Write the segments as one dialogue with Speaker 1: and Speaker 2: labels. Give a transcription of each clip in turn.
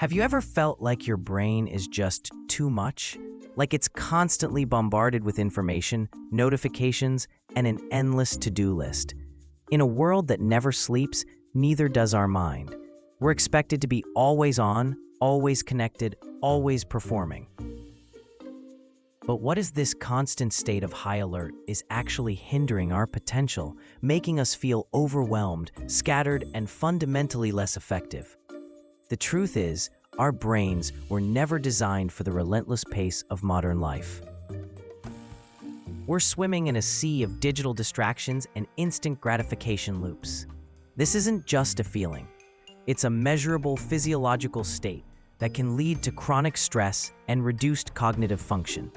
Speaker 1: Have you ever felt like your brain is just too much? Like it's constantly bombarded with information, notifications, and an endless to-do list. In a world that never sleeps, neither does our mind. We're expected to be always on, always connected, always performing. But what if this constant state of high alert is actually hindering our potential, making us feel overwhelmed, scattered, and fundamentally less effective? The truth is, our brains were never designed for the relentless pace of modern life. We're swimming in a sea of digital distractions and instant gratification loops. This isn't just a feeling. It's a measurable physiological state that can lead to chronic stress and reduced cognitive function.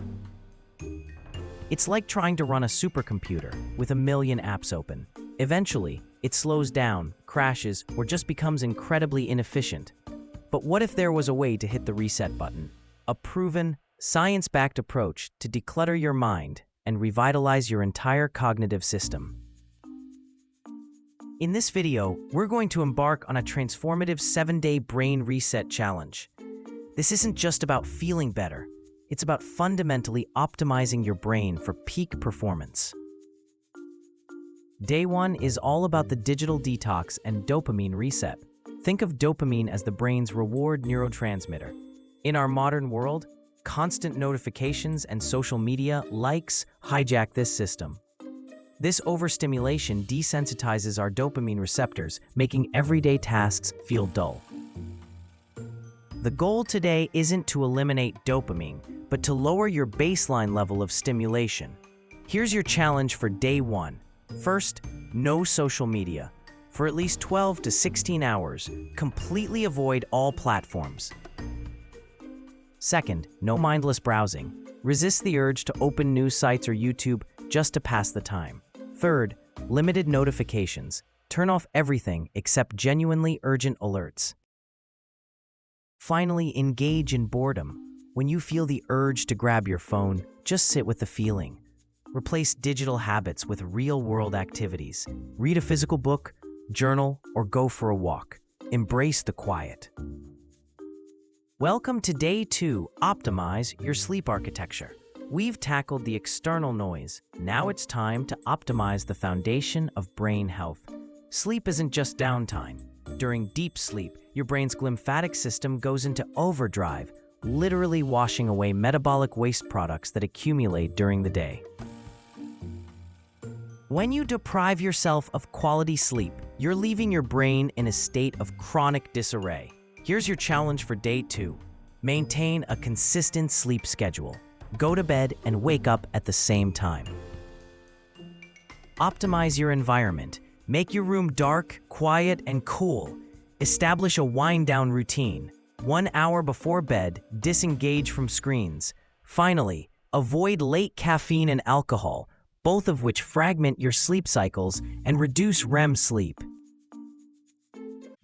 Speaker 1: It's like trying to run a supercomputer with a million apps open. Eventually, it slows down, crashes, or just becomes incredibly inefficient. But what if there was a way to hit the reset button? A proven, science-backed approach to declutter your mind and revitalize your entire cognitive system. In this video, we're going to embark on a transformative 7-day brain reset challenge. This isn't just about feeling better. It's about fundamentally optimizing your brain for peak performance. Day 1 is all about the digital detox and dopamine reset. Think of dopamine as the brain's reward neurotransmitter. In our modern world, constant notifications and social media likes hijack this system. This overstimulation desensitizes our dopamine receptors, making everyday tasks feel dull. The goal today isn't to eliminate dopamine, but to lower your baseline level of stimulation. Here's your challenge for day 1. First, no social media. For at least 12 to 16 hours, completely avoid all platforms. Second, no mindless browsing. Resist the urge to open news sites or YouTube just to pass the time. Third, limited notifications. Turn off everything except genuinely urgent alerts. Finally, engage in boredom. When you feel the urge to grab your phone, just sit with the feeling. Replace digital habits with real-world activities. Read a physical book, journal, or go for a walk. Embrace the quiet. Welcome to Day 2, Optimize Your Sleep Architecture. We've tackled the external noise. Now it's time to optimize the foundation of brain health. Sleep isn't just downtime. During deep sleep, your brain's glymphatic system goes into overdrive, literally washing away metabolic waste products that accumulate during the day. When you deprive yourself of quality sleep, you're leaving your brain in a state of chronic disarray. Here's your challenge for day 2. Maintain a consistent sleep schedule. Go to bed and wake up at the same time. Optimize your environment. Make your room dark, quiet, and cool. Establish a wind-down routine. 1 hour before bed, disengage from screens. Finally, avoid late caffeine and alcohol, both of which fragment your sleep cycles and reduce REM sleep.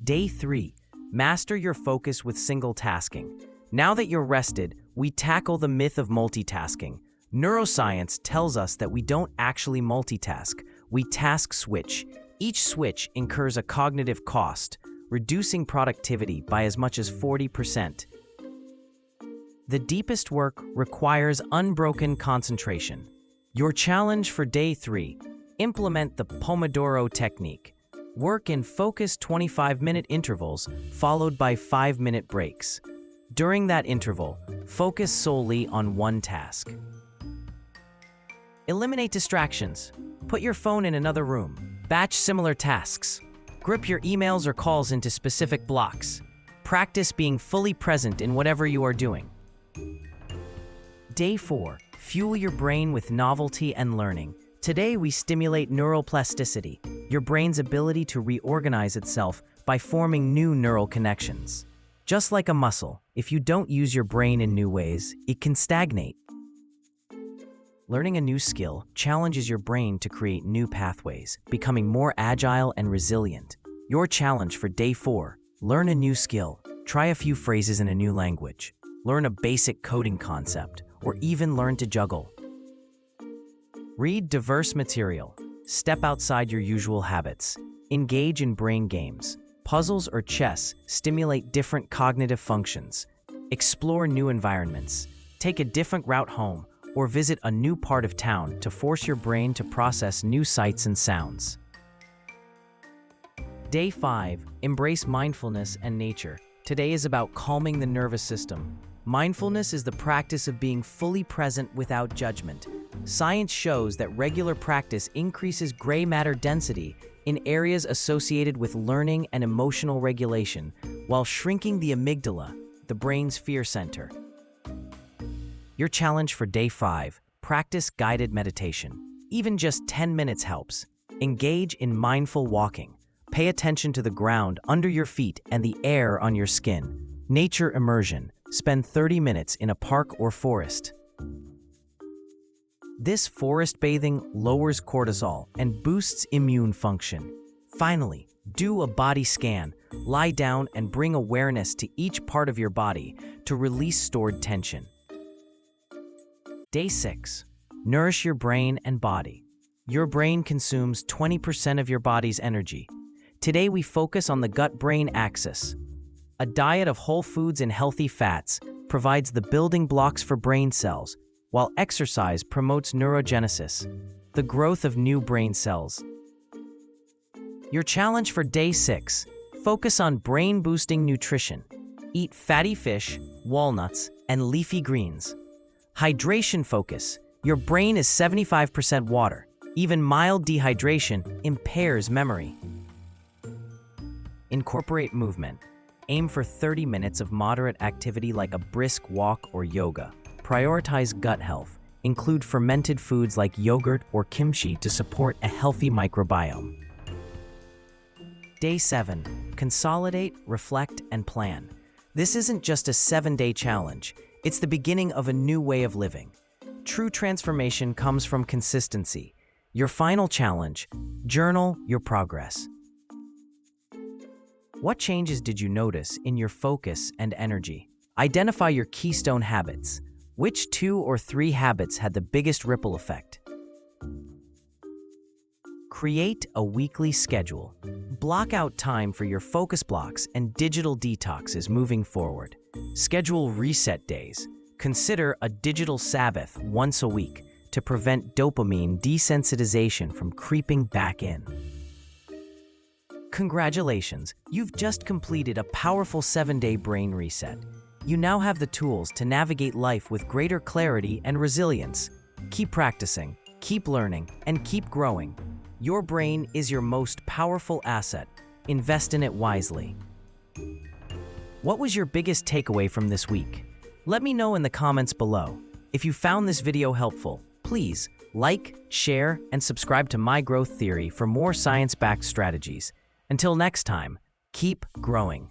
Speaker 1: Day 3. Master your focus with single tasking. Now that you're rested, we tackle the myth of multitasking. Neuroscience tells us that we don't actually multitask, we task switch. Each switch incurs a cognitive cost, reducing productivity by as much as 40%. The deepest work requires unbroken concentration. Your challenge for day 3, implement the Pomodoro technique. Work in focused 25-minute intervals followed by 5-minute breaks. During that interval, focus solely on one task. Eliminate distractions. Put your phone in another room. Batch similar tasks. Group your emails or calls into specific blocks. Practice being fully present in whatever you are doing. Day 4. Fuel your brain with novelty and learning. Today we stimulate neuroplasticity, your brain's ability to reorganize itself by forming new neural connections. Just like a muscle, if you don't use your brain in new ways, it can stagnate. Learning a new skill challenges your brain to create new pathways, becoming more agile and resilient. Your challenge for day 4, learn a new skill. Try a few phrases in a new language. Learn a basic coding concept, or even learn to juggle. Read diverse material. Step outside your usual habits. Engage in brain games. Puzzles or chess stimulate different cognitive functions. Explore new environments. Take a different route home or visit a new part of town to force your brain to process new sights and sounds. Day 5. Embrace mindfulness and nature. Today is about calming the nervous system. Mindfulness is the practice of being fully present without judgment. Science shows that regular practice increases gray matter density in areas associated with learning and emotional regulation, while shrinking the amygdala, the brain's fear center. Your challenge for day 5: practice guided meditation. Even just 10 minutes helps. Engage in mindful walking. Pay attention to the ground under your feet and the air on your skin. Nature immersion. Spend 30 minutes in a park or forest. This forest bathing lowers cortisol and boosts immune function. Finally, do a body scan. Lie down and bring awareness to each part of your body to release stored tension. Day 6. Nourish your brain and body. Your brain consumes 20% of your body's energy. Today we focus on the gut-brain axis. A diet of whole foods and healthy fats provides the building blocks for brain cells, while exercise promotes neurogenesis, the growth of new brain cells. Your challenge for day 6: focus on brain-boosting nutrition. Eat fatty fish, walnuts, and leafy greens. Hydration focus. Your brain is 75% water. Even mild dehydration impairs memory. Incorporate movement. Aim for 30 minutes of moderate activity like a brisk walk or yoga. Prioritize gut health. Include fermented foods like yogurt or kimchi to support a healthy microbiome. Day 7. Consolidate, reflect, and plan. This isn't just a 7-day challenge. It's the beginning of a new way of living. True transformation comes from consistency. Your final challenge: journal your progress. What changes did you notice in your focus and energy? Identify your keystone habits. Which 2 or 3 habits had the biggest ripple effect? Create a weekly schedule. Block out time for your focus blocks and digital detoxes moving forward. Schedule reset days. Consider a digital Sabbath once a week to prevent dopamine desensitization from creeping back in. Congratulations, you've just completed a powerful 7-day brain reset. You now have the tools to navigate life with greater clarity and resilience. Keep practicing, keep learning, and keep growing. Your brain is your most powerful asset. Invest in it wisely. What was your biggest takeaway from this week? Let me know in the comments below. If you found this video helpful, please like, share, and subscribe to My Growth Theory for more science-backed strategies. Until next time, keep growing.